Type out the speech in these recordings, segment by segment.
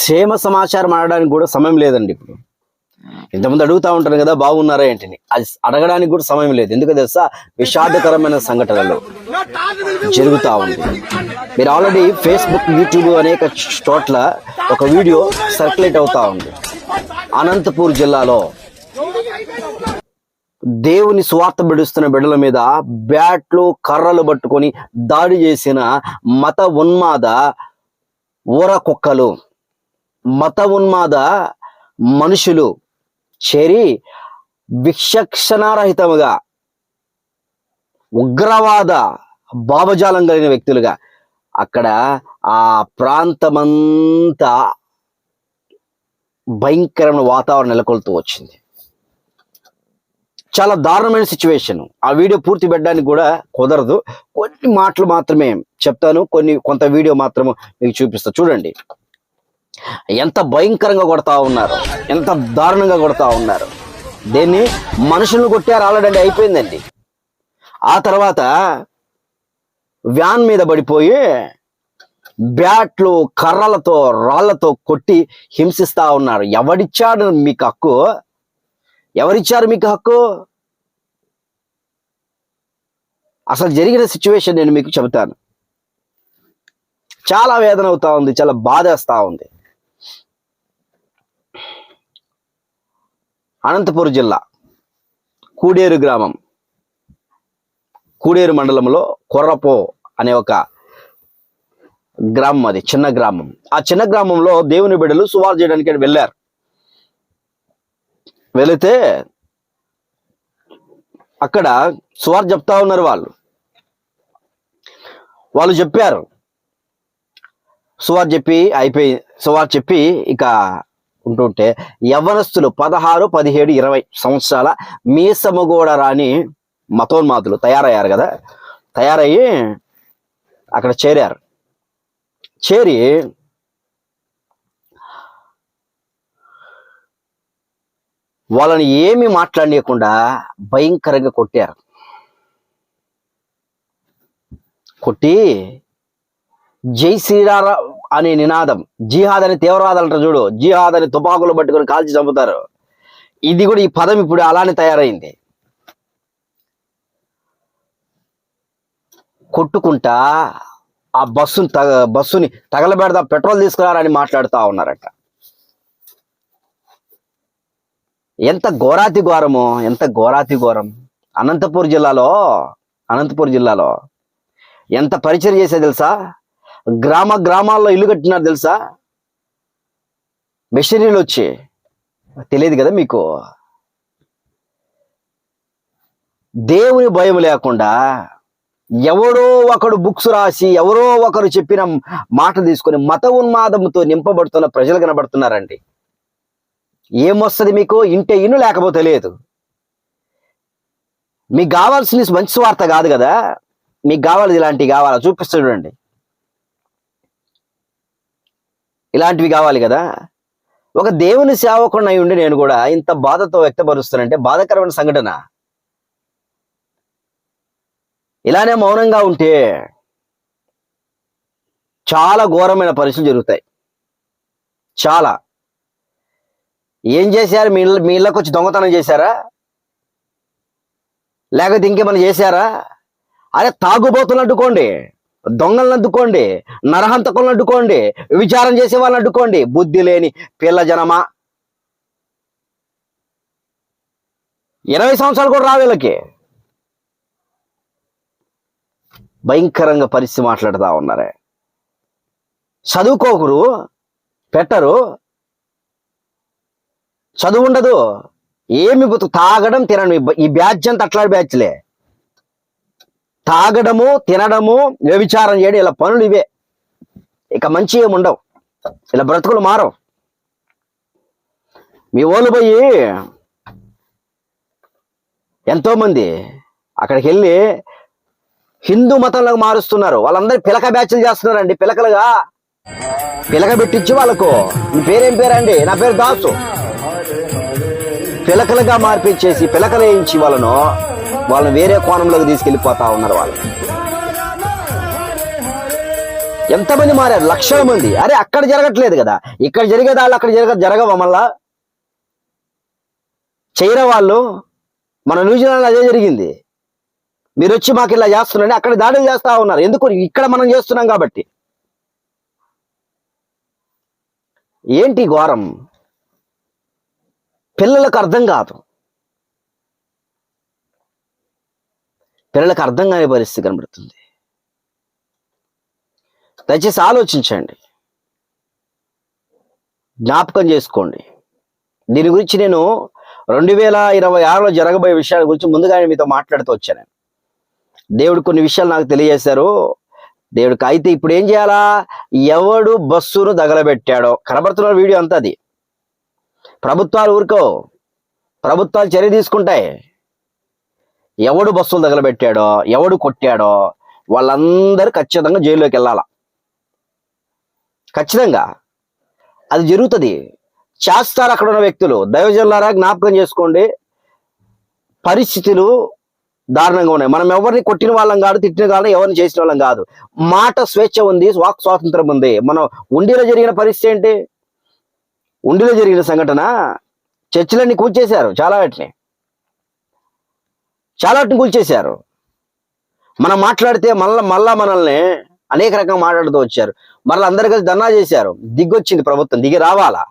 క్షేమ సమాచారం అడగడానికి కూడా సమయం లేదండి. ఇప్పుడు ఇంతమంది అడుగుతూ ఉంటారు కదా బాగున్నారా ఏంటిని, అది అడగడానికి కూడా సమయం లేదు. ఎందుకు తెలుసా? విషాదకరమైన సంఘటనలు జరుగుతూ ఉంది. మీరు ఆల్రెడీ ఫేస్బుక్, యూట్యూబ్ అనేక చోట్ల ఒక వీడియో సర్క్యులేట్ అవుతా ఉంది. అనంతపూర్ జిల్లాలో దేవుని స్వార్థ బిడుస్తున్న బిడ్డల మీద బ్యాట్లు, కర్రలు పట్టుకొని దాడి చేసిన మత ఉన్మాద ఊర కుక్కలు, మత ఉన్మాద మనుషులు చేరి విచక్షణారహితముగా ఉగ్రవాద భావజాలం కలిగిన వ్యక్తులుగా అక్కడ ఆ ప్రాంతమంతా భయంకరమైన వాతావరణం నెలకొల్తూ వచ్చింది. చాలా దారుణమైన సిచ్యువేషన్. ఆ వీడియో పూర్తి పెట్టడానికి కూడా కుదరదు. కొన్ని మాటలు మాత్రమే చెప్తాను, కొంత వీడియో మాత్రమే మీకు చూపిస్తా. చూడండి ఎంత భయంకరంగా కొడతా ఉన్నారు, ఎంత దారుణంగా కొడతా ఉన్నారు. దీన్ని మనుషులను కొట్టారు ఆల్రెడీ, అయిపోయిందండి. ఆ తర్వాత వ్యాన్ మీద పడిపోయి బ్యాట్లు, కర్రలతో, రాళ్లతో కొట్టి హింసిస్తా ఉన్నారు. ఎవరిచ్చారు మీకు హక్కు? ఎవరిచ్చారు మీకు హక్కు? అసలు జరిగిన సిచ్యువేషన్ నేను మీకు చెబుతాను. చాలా వేదన అవుతా ఉంది, చాలా బాధేస్తా ఉంది. అనంతపురం జిల్లా కూడేరు గ్రామం, కూడేరు మండలంలో కొర్రపో అనే ఒక గ్రామం, అది చిన్న గ్రామం. ఆ చిన్న గ్రామంలో దేవుని బిడ్డలు సువార్త చేయడానికి వెళ్ళారు. వెళితే అక్కడ సువార్త చెప్తా ఉన్నారు. వాళ్ళు చెప్పారు. సువార్త చెప్పి ఇక ఉంటుంటే యవ్వనస్తులు 16, 17, 20 సంవత్సరాల మీసము కూడా రాని మతోన్మాదులు తయారయ్యారు కదా. తయారయ్యి అక్కడ చేరారు. చేరి వాళ్ళని ఏమి మాట్లాడలేకుండా భయంకరంగా కొట్టారు. కొట్టి జై శ్రీరామ్ అనే నినాదం, జిహాద్ అని తీవ్రవాదాలు అంటారు చూడు, జిహాద్ అని తుపాకులు పట్టుకొని కాల్చి చంపుతారు. ఇది కూడా, ఈ పదం ఇప్పుడు అలానే తయారైంది. కొట్టుకుంటా ఆ బస్సుని తగలబెడదా, పెట్రోల్ తీసుకురారని మాట్లాడుతూ ఉన్నారట. ఎంత ఘోరాతి ఘోరమో, ఎంత ఘోరాతి ఘోరం. అనంతపూర్ జిల్లాలో ఎంత పరిచయం చేసే తెలుసా? గ్రామాల్లో ఇల్లు కట్టినారు తెలుసా? మిషనరీలు వచ్చి, తెలియదు కదా మీకు? దేవుని భయం లేకుండా ఎవరో ఒకడు బుక్స్ రాసి, ఎవరో ఒకరు చెప్పిన మాట తీసుకొని మత ఉన్మాదంతో నింపబడుతున్న ప్రజలు కనబడుతున్నారండి. ఏమొస్తుంది మీకు? ఇంటే ఇన్ను, లేకపోతే లేదు. మీకు కావాల్సిన మంచి స్వార్థ కాదు కదా, మీకు కావాలి ఇలాంటివి కావాలా? చూపిస్తూ చూడండి, ఇలాంటివి కావాలి కదా. ఒక దేవుని సేవకుడినై ఉండి నేను కూడా ఇంత బాధతో వ్యక్తపరుస్తానంటే బాధాకరమైన సంఘటన. ఇలానే మౌనంగా ఉంటే చాలా ఘోరమైన పరిస్థితులు జరుగుతాయి. చాలా. ఏం చేశారు? మీ ఇళ్ళకి వచ్చి దొంగతనం చేశారా? లేకపోతే ఇంకేమైనా చేశారా? అరే, తాగుబోతులను అడ్డుకోండి, దొంగలను అడ్డుకోండి, నరహంతకులను అడ్డుకోండి, విచారం చేసే వాళ్ళని అడ్డుకోండి. బుద్ధి లేని పిల్ల జనమా. 20 సంవత్సరాలు కూడా రావేళ్ళకి. భయంకరంగా పరిస్థితి మాట్లాడుతూ ఉన్నారే. చదువుకోకరు, పెట్టరు, చదువు ఉండదు, ఏమి తాగడం, తినడం. ఈ బ్యాచ్ అంతా అట్లాంటి బ్యాచ్లే. తాగడము, తినడము, వ్యభిచారం చేయడం, ఇలా పనులు ఇవే. ఇక మంచి ఏముండవు, ఇలా బ్రతుకులు మారవు. మీ వాళ్ళు పోయి ఎంతోమంది అక్కడికి వెళ్ళి హిందూ మతంలోకి మారుస్తున్నారు. వాళ్ళందరూ పిలక బ్యాచ్లు చేస్తున్నారండి. పిలక పెట్టించి వాళ్ళకు, మీ పేరేం పేరండి? నా పేరు దాసు. పిలకలుగా మార్పించేసి పిలకలు వేయించి వాళ్ళని వేరే కోణంలోకి తీసుకెళ్ళిపోతా ఉన్నారు. వాళ్ళు ఎంతమంది మారారు? లక్షల మంది. అరే అక్కడ జరగట్లేదు కదా, ఇక్కడ జరిగేది వాళ్ళు అక్కడ జరగవా? మళ్ళా చేయరా వాళ్ళు? మన న్యూజిలాండ్ అదే జరిగింది. మీరు వచ్చి మాకు ఇలా చేస్తున్నారని అక్కడ దాడులు చేస్తా ఉన్నారు. ఎందుకు? ఇక్కడ మనం చేస్తున్నాం కాబట్టి. ఏంటి ఘోరం? పిల్లలకు అర్థం కాదు, పిల్లలకు అర్థం కాని పరిస్థితి కనబడుతుంది. దయచేసి ఆలోచించండి, జ్ఞాపకం చేసుకోండి. దీని గురించి నేను 2026లో జరగబోయే విషయాల గురించి ముందుగానే మీతో మాట్లాడుతూ వచ్చాను. దేవుడు కొన్ని విషయాలు నాకు తెలియజేశారు. దేవుడికి అయితే ఇప్పుడు ఏం చేయాలా? ఎవడు బస్సును తగలబెట్టాడో కనబడుతున్న వీడియో అంతా అది. ప్రభుత్వాలు ఊరుకో, ప్రభుత్వాలు చర్య తీసుకుంటాయి. ఎవడు బస్సులు తగలబెట్టాడో, ఎవడు కొట్టాడో వాళ్ళందరూ ఖచ్చితంగా జైల్లోకి వెళ్ళాలా. ఖచ్చితంగా అది జరుగుతుంది. చేస్తారు అక్కడ ఉన్న వ్యక్తులు. దైవజనులారా జ్ఞాపకం చేసుకోండి, పరిస్థితులు దారుణంగా ఉన్నాయి. మనం ఎవరిని కొట్టిన వాళ్ళం కాదు, తిట్టిన వాళ్ళం, ఎవరిని చేసిన వాళ్ళం కాదు. మాట స్వేచ్ఛ ఉంది, వాక్ స్వాతంత్రం ఉంది. మనం ఉండిలో జరిగిన పరిస్థితి ఏంటి? ఉండిలో జరిగిన సంఘటన, చర్చిలన్నీ కూల్చేశారు. చాలా వాటిని కూల్చేశారు. మనం మాట్లాడితే మళ్ళా మనల్ని అనేక రకంగా మాట్లాడుతూ వచ్చారు. మళ్ళీ అందరు కలిసి ధర్నా చేశారు. దిగొచ్చింది ప్రభుత్వం, దిగి రావాలా.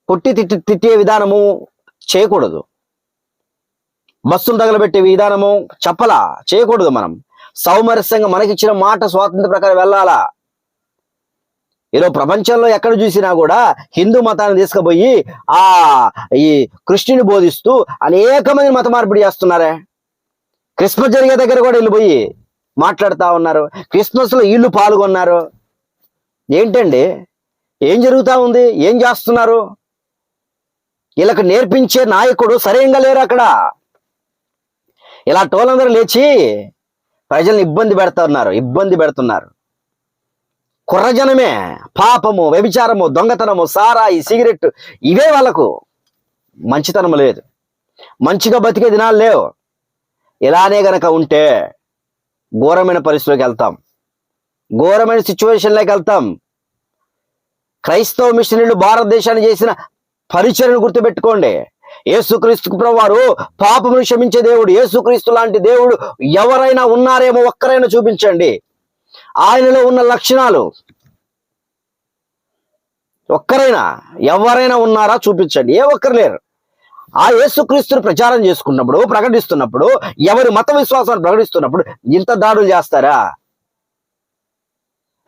కొట్టి తిట్టే విధానము చేయకూడదు. బస్సును తగలబెట్టే విధానము చెప్పలా చేయకూడదు. మనం సౌమరస్యంగా మనకిచ్చిన మాట స్వాతంత్ర ప్రకారం వెళ్ళాలా. ఈరోజు ప్రపంచంలో ఎక్కడ చూసినా కూడా హిందూ మతాన్ని తీసుకుపోయి ఈ కృష్ణుని బోధిస్తూ అనేక మంది మత మార్పిడి చేస్తున్నారే. క్రిస్మస్ జరిగే దగ్గర కూడా వీళ్ళు పోయి మాట్లాడుతూ ఉన్నారు. క్రిస్మస్ లో వీళ్ళు పాల్గొన్నారు. ఏంటండి, ఏం జరుగుతూ ఉంది? ఏం చేస్తున్నారు? వీళ్ళకి నేర్పించే నాయకుడు సరైనగా లేరు అక్కడ. ఇలా టోలందరూ లేచి ప్రజల్ని ఇబ్బంది పెడుతున్నారు. కుర్రజనమే పాపము, వ్యభిచారము, దొంగతనము, సారాయి, సిగరెట్, ఇవే వాళ్ళకు. మంచితనం లేదు, మంచిగా బతికే దినాలు లేవు. ఇలానే గనక ఉంటే ఘోరమైన పరిస్థితిలోకి వెళ్తాం, ఘోరమైన సిచ్యువేషన్లోకి వెళ్తాం. క్రైస్తవ మిషనరీలు భారతదేశాన్ని చేసిన పరిచర్యను గుర్తుపెట్టుకోండి. యేసుక్రీస్తు ప్రభువారు పాపమును క్షమించే దేవుడు. యేసుక్రీస్తు లాంటి దేవుడు ఎవరైనా ఉన్నారేమో ఒక్కరైనా చూపించండి. ఆయనలో ఉన్న లక్షణాలు ఒక్కరైనా ఎవరైనా ఉన్నారా చూపించండి. ఏ ఒక్కరు లేరు. ఆ యేసుక్రీస్తుని ప్రకటిస్తున్నప్పుడు ఎవరి మత విశ్వాసాన్ని ప్రకటిస్తున్నప్పుడు ఇంత దాడులు చేస్తారా?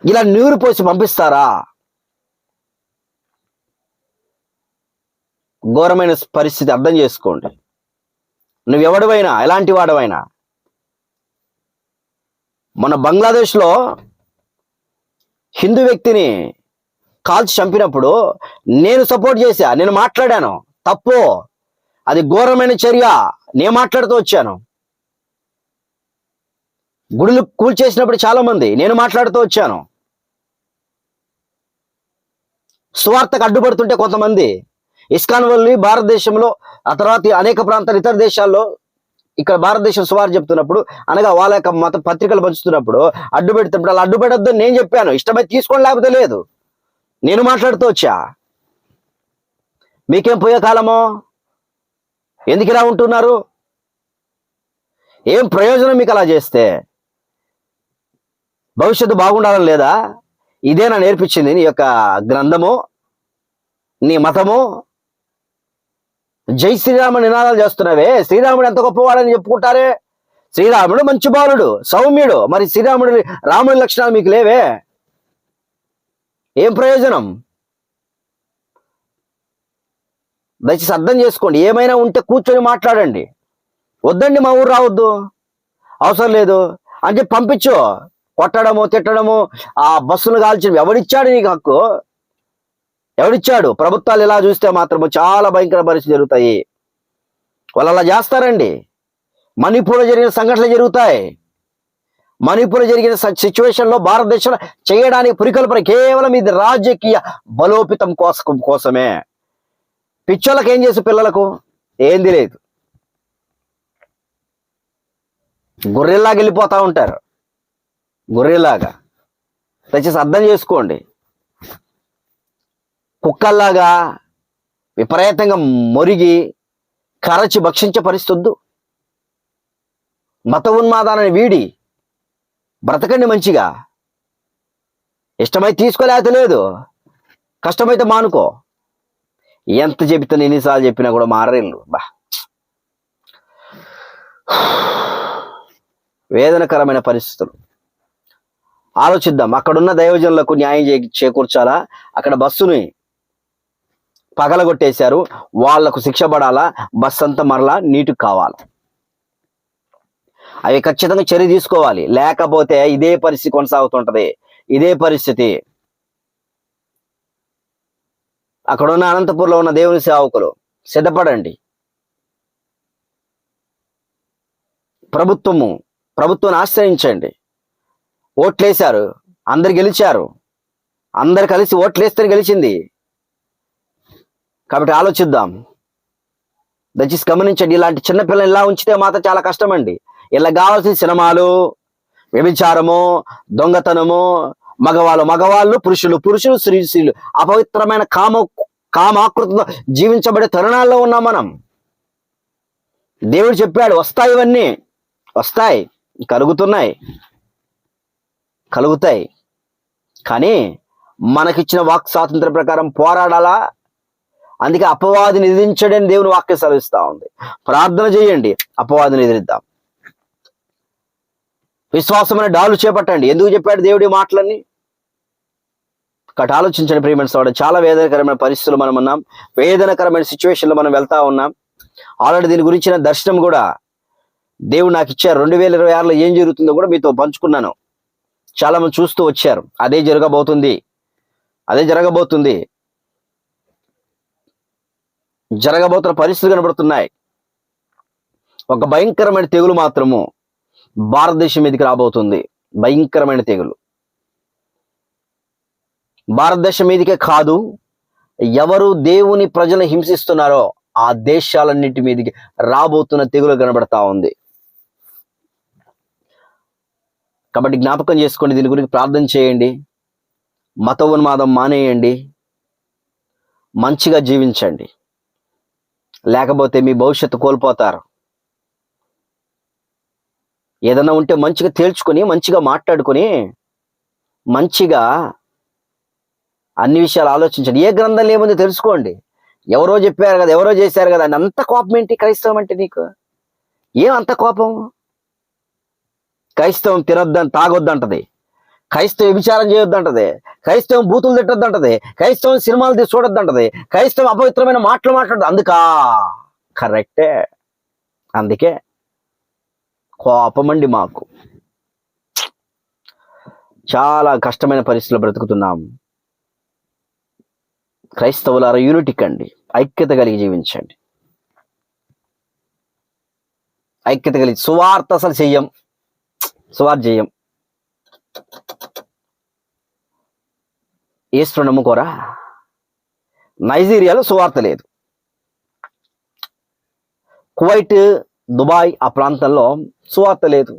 ఇలా నీరు పోసి పంపిస్తారా? ఘోరమైన పరిస్థితి. అర్థం చేసుకోండి. నువ్వెవడవైనా, ఎలాంటి వాడవైనా. మన బంగ్లాదేశ్లో హిందూ వ్యక్తిని కాల్చి చంపినప్పుడు నేను సపోర్ట్ చేశా, నేను మాట్లాడాను. తప్పు, అది ఘోరమైన చర్య. నేను మాట్లాడుతూ వచ్చాను. గుడులు కూల్చేసినప్పుడు చాలా మంది నేను మాట్లాడుతూ వచ్చాను. సువార్తకు అడ్డుపడుతుంటే కొంతమంది ఇస్కాన్ వాళ్ళు భారతదేశంలో, ఆ తర్వాత అనేక ప్రాంతాలు ఇతర దేశాల్లో, ఇక్కడ భారతదేశం సువార్త చెప్తున్నప్పుడు, అనగా వాళ్ళ యొక్క మత పత్రికలు పంచుతున్నప్పుడు అడ్డు పెడుతున్నప్పుడు అలా అడ్డు పెట్టొద్దని నేను చెప్పాను. ఇష్టమైతే తీసుకోండి, లేకపోతే లేదు. నేను మాట్లాడుతూ వచ్చా. మీకేం పోయే కాలమో? ఎందుకు ఇలా ఉంటున్నారు? ఏం ప్రయోజనం మీకు అలా చేస్తే? భవిష్యత్తు బాగుండాలని లేదా? ఇదేనా నేర్పించింది నీ యొక్క గ్రంథము, నీ మతము? జై శ్రీరామ నినాదాలు చేస్తున్నావే. శ్రీరాముడు ఎంత గొప్పవాడని చెప్పుకుంటారే. శ్రీరాముడు మంచి బాలుడు, సౌమ్యుడు. మరి రాముడి లక్షణాలు మీకు లేవే? ఏం ప్రయోజనం? దయచేసి అర్థం చేసుకోండి. ఏమైనా ఉంటే కూర్చొని మాట్లాడండి. వద్దండి మా ఊరు రావద్దు, అవసరం లేదు అని చెప్పి పంపించు. కొట్టడము, తిట్టడము, ఆ బస్సును కాల్చడం ఎవడిచ్చాడు నీకు హక్కు? ఎవడిచ్చాడు? ప్రభుత్వాలు ఇలా చూస్తే మాత్రము చాలా భయంకర పరిస్థితులు జరుగుతాయి. వాళ్ళు అలా చేస్తారండి. మణిపూర్లో జరిగిన సంఘటనలు జరుగుతాయి. మణిపూర్లో జరిగిన సిచ్యువేషన్లో భారతదేశంలో చేయడానికి పురికల్పన కేవలం ఇది రాజకీయ బలోపేతం కోసమే. పిచ్చోళ్ళకి ఏం చేసి పిల్లలకు ఏంది లేదు. గొర్రెల్లాగా వెళ్ళిపోతా ఉంటారు, గొర్రెలాగా. దయచేసి అర్థం చేసుకోండి. కుక్కల్లాగా విపరీతంగా మొరిగి కరచి భక్షించే పరిస్థితి వద్దు. మత ఉన్మాదాన్ని వీడి బ్రతకండి మంచిగా. ఇష్టమైతే తీసుకోలేకపోతే లేదు, కష్టమైతే మానుకో. ఎంత చెబితే ఎన్నిసార్లు చెప్పినా కూడా మారేళ్ళు. వేదనకరమైన పరిస్థితులు. ఆలోచిద్దాం. అక్కడున్న దైవజనులకు న్యాయం చేకూర్చాలా? అక్కడ బస్సుని పగలగొట్టేశారు, వాళ్లకు శిక్ష పడాలా? బస్సు అంతా మరలా నీటుకు కావాలా? అవి ఖచ్చితంగా చర్య తీసుకోవాలి. లేకపోతే ఇదే పరిస్థితి కొనసాగుతుంటది. ఇదే పరిస్థితి. అక్కడున్న అనంతపూర్లో ఉన్న దేవుని సేవకులు సిద్ధపడండి. ప్రభుత్వాన్ని ఆశ్రయించండి. ఓట్లేశారు, అందరు గెలిచారు, అందరు కలిసి ఓట్లేస్తే గెలిచింది. కాబట్టి ఆలోచిద్దాం. దయచేసి గమనించండి. ఇలాంటి చిన్నపిల్లలు ఇలా ఉంచితే మాత్రం చాలా కష్టం అండి. ఇలా కావాల్సిన సినిమాలు, వ్యభిచారము, దొంగతనము, మగవాళ్ళు, పురుషులు స్త్రీలు అపవిత్రమైన కామాకృతితో జీవించబడే తరుణాల్లో ఉన్నాం మనం. దేవుడు చెప్పాడు, వస్తాయి, ఇవన్నీ వస్తాయి, కలుగుతాయి. కానీ మనకిచ్చిన వాక్ స్వాతంత్ర్యం ప్రకారం పోరాడాలా. అందుకే అపవాదిని ఎదిరించడని దేవుని వాక్యం సెలవిస్తా ఉంది. ప్రార్థన చేయండి, అపవాదిని ఎదిరిద్దాం. విశ్వాసమైన డాలు చేపట్టండి. ఎందుకు చెప్పాడు దేవుడి మాటలన్నీ? కాబట్టి ఆలోచించండి ప్రియమైన సోదరుడు. చాలా వేదనకరమైన పరిస్థితులు మనం ఉన్నాం. వేదనకరమైన సిచ్యువేషన్లో మనం వెళ్తా ఉన్నాం. ఆల్రెడీ దీని గురించిన దర్శనం కూడా దేవుడు నాకు ఇచ్చారు. 2026లో ఏం జరుగుతుందో కూడా మీతో పంచుకున్నాను. చాలా మంది చూస్తూ వచ్చారు. అదే జరగబోతున్న పరిస్థితులు కనబడుతున్నాయి. ఒక భయంకరమైన తెగులు మాత్రము భారతదేశం మీదకి రాబోతుంది. భయంకరమైన తెగులు భారతదేశం మీదకే కాదు, ఎవరు దేవుని ప్రజలను హింసిస్తున్నారో ఆ దేశాలన్నిటి మీదకి రాబోతున్న తెగులు కనబడతా ఉంది. కాబట్టి జ్ఞాపకం చేసుకోండి, దీని గురించి ప్రార్థన చేయండి. మత ఉన్మాదం మానేయండి, మంచిగా జీవించండి. లేకపోతే మీ భవిష్యత్తు కోల్పోతారు. ఏదైనా ఉంటే మంచిగా తేల్చుకొని, మంచిగా మాట్లాడుకొని, మంచిగా అన్ని విషయాలు ఆలోచించండి. ఏ గ్రంథంలో ఏముందో తెలుసుకోండి. ఎవరో చెప్పారు కదా, ఎవరో చేశారు కదా అని అంత కోపం ఏంటి? క్రైస్తవం అంటే నీకు ఏం అంత కోపం? క్రైస్తవం తాగొద్దంటది, క్రైస్తవం వ్యభిచారం చేయొద్దంటది, క్రైస్తవం బూతులు తిట్టొద్దంటది, క్రైస్తవం సినిమాలు చూడొద్దంటది, క్రైస్తవం అపవిత్రమైన మాటలు మాట్లాడదు. కరెక్టే. అందుకే కోపమండి మాకు. చాలా కష్టమైన పరిస్థితుల్లో బ్రతుకుతున్నాం. క్రైస్తవులారా, యూనిటీ కండి, ఐక్యత కలిగి జీవించండి. ఐక్యత కలిగి సువార్త అసలు చెయ్యం. ఏసును నమ్ముకోరా? నైజీరియాలో సువార్త లేదు. కువైట్, దుబాయ్ ఆ ప్రాంతంలో సువార్త లేదు.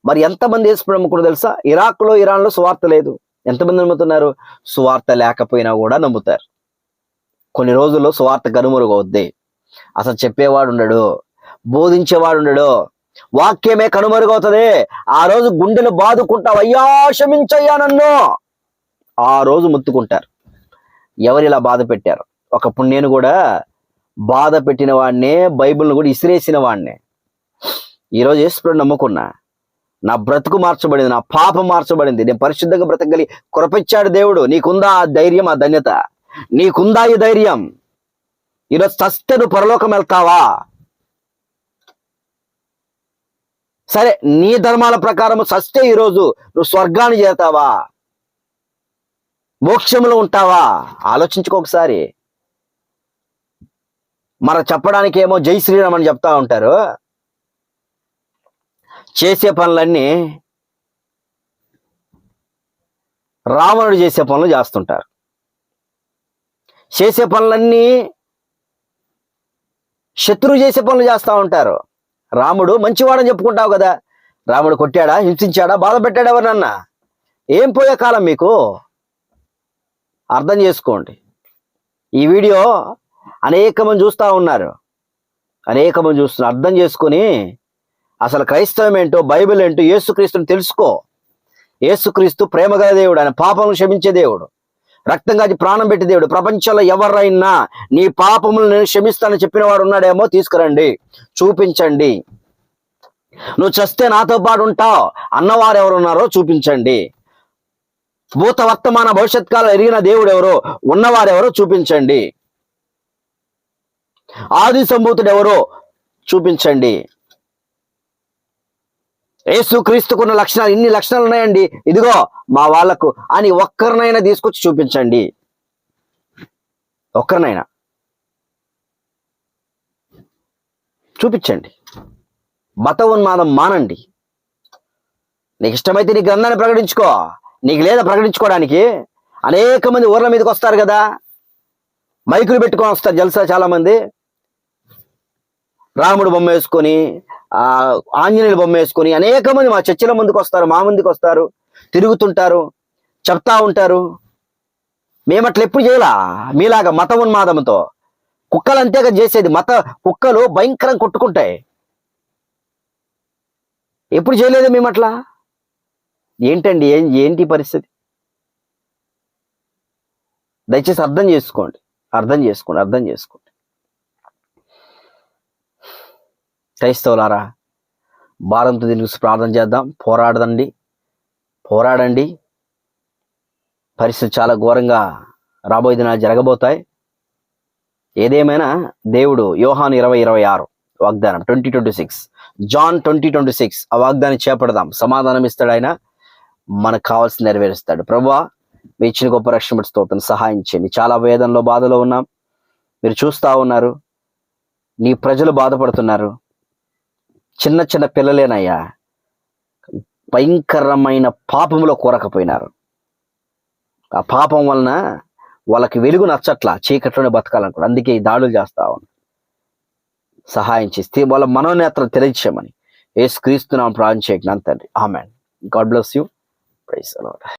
మరి ఎంతమంది యేసు నమ్ముకున్నారు తెలుసా? ఇరాక్లో, ఇరాన్లో సువార్త లేదు. ఎంతమంది నమ్ముతున్నారు? సువార్త లేకపోయినా కూడా నమ్ముతారు. కొన్ని రోజుల్లో సువార్త కనుమరుగవుద్ది. అసలు చెప్పేవాడు ఉండడు, బోధించేవాడు ఉండడు, వాక్యమే కనుమరుగవుతుంది. ఆ రోజు గుండెలు బాదుకుంటావు, అయ్యా క్షమించయ్యా నన్ను, ఆ రోజు ముత్తుకుంటారు. ఎవరు ఇలా బాధ పెట్టారు? ఒకప్పుడు నేను కూడా బాధ పెట్టిన వాడినే, బైబిల్ని కూడా ఇసిరేసిన వాడినే. ఈరోజు యేసుని నమ్ముకున్నా, నా బ్రతుకు మార్చబడింది, నా పాపం మార్చబడింది, నేను పరిశుద్ధంగా బ్రతకగలి కృపిచ్చాడు దేవుడు. నీకుందా ఆ ధైర్యం, ఆ ధన్యత? నీకుందా ఈ ధైర్యం? ఈరోజు చస్తే నువ్వు పరలోకం వెళ్తావా? సరే, నీ ధర్మాల ప్రకారం చస్తే ఈరోజు నువ్వు స్వర్గాన్ని చేరుతావా? మోక్షంలో ఉంటావా? ఆలోచించుకో ఒకసారి. మరి చెప్పడానికి ఏమో జై శ్రీరామ్ అని చెప్తా ఉంటారు. చేసే పనులన్నీ రావణుడు చేసే పనులు చేస్తుంటారు. చేసే పనులన్నీ శత్రువు చేసే పనులు చేస్తూ ఉంటారు. రాముడు మంచివాడని చెప్పుకుంటావు కదా. రాముడు కొట్టాడా, హింసించాడా, బాధ పెట్టాడా ఎవరినన్నా? ఏం పోయే కాలం మీకు? అర్థం చేసుకోండి. ఈ వీడియో అనేక మంది చూస్తూ ఉన్నారు, అర్థం చేసుకొని అసలు క్రైస్తవం ఏంటో, బైబిల్ ఏంటో, యేసుక్రీస్తుని తెలుసుకో. యేసుక్రీస్తు ప్రేమగల దేవుడు, ఆయన పాపములను క్షమించే దేవుడు, రక్తం కాచి ప్రాణం పెట్టే దేవుడు. ప్రపంచంలో ఎవరైనా నీ పాపములు నేను క్షమిస్తానని చెప్పిన వాడు ఉన్నాడేమో, తీసుకురండి, చూపించండి. నువ్వు చస్తే నాతో పాటు ఉంటావు అన్నవారు ఎవరున్నారో చూపించండి. భూత వర్తమాన భవిష్యత్ కాలం ఎరిగిన దేవుడు ఎవరో, ఉన్నవారెవరో చూపించండి. ఆది సంభూతుడు ఎవరో చూపించండి. యేసుక్రీస్తుకున్న లక్షణాలు, ఇన్ని లక్షణాలు ఉన్నాయండి, ఇదిగో మా వాళ్లకు అని ఒక్కరినైనా తీసుకొచ్చి చూపించండి. ఒక్కరినైనా చూపించండి. మత ఉన్మాదం మానండి. నీకు ఇష్టమైతే నీ గ్రంథాన్ని ప్రకటించుకో. నీకు లేదా ప్రకటించుకోవడానికి? అనేక మంది ఊర్ల మీదకి వస్తారు కదా, మైకులు పెట్టుకొని వస్తారు జల్సా. చాలా మంది రాముడు బొమ్మ వేసుకొని, ఆంజనేయుల బొమ్మ వేసుకొని అనేక మంది మా చర్చిల ముందుకు వస్తారు, మా ముందుకు వస్తారు, తిరుగుతుంటారు, చెప్తా ఉంటారు. మేము అట్లా ఎప్పుడు చేయలా మీలాగా మత ఉన్మాదంతో. కుక్కలు అంతేగా చేసేది. కుక్కలు భయంకరంగా కొట్టుకుంటాయి. ఎప్పుడు చేయలేదు మేము అట్లా. ఏంటండి, ఏంటి పరిస్థితి? దయచేసి అర్థం చేసుకోండి. క్రైస్తవులారా, భారంతో దీనికి ప్రార్థన చేద్దాం. పోరాడండి. పరిస్థితి చాలా ఘోరంగా రాబోయే దినాలు జరగబోతాయి. ఏదేమైనా దేవుడు యోహాను 20:26 వాగ్దానం, 20:26, జాన్ 20:26 ఆ వాగ్దానం చేపడదాం. సమాధానం ఇస్తాడు ఆయన, మనకు కావాల్సి నెరవేరుస్తాడు. ప్రభువా, మీ ఇచ్చిన గొప్ప రక్షణ స్తోత్రం, సహాయం చేయండి. చాలా వేదనలో, బాధలో ఉన్నాం. మీరు చూస్తా ఉన్నారు, నీ ప్రజలు బాధపడుతున్నారు. చిన్న చిన్న పిల్లలేనయ్యా, భయంకరమైన పాపంలో కూరకపోయినారు. ఆ పాపం వలన వాళ్ళకి వెలుగు నచ్చట్లా, చీకట్లోనే బతకాలనుకో. అందుకే ఈ దాడులు చేస్తా ఉన్నారు. సహాయం చేస్తే వాళ్ళ మనోనేత్రం తెలియచేయమని యేసుక్రీస్తు నామమున ప్రార్థన చేయండి తండ్రి. ఆమేన్. God bless you. Praise the lord.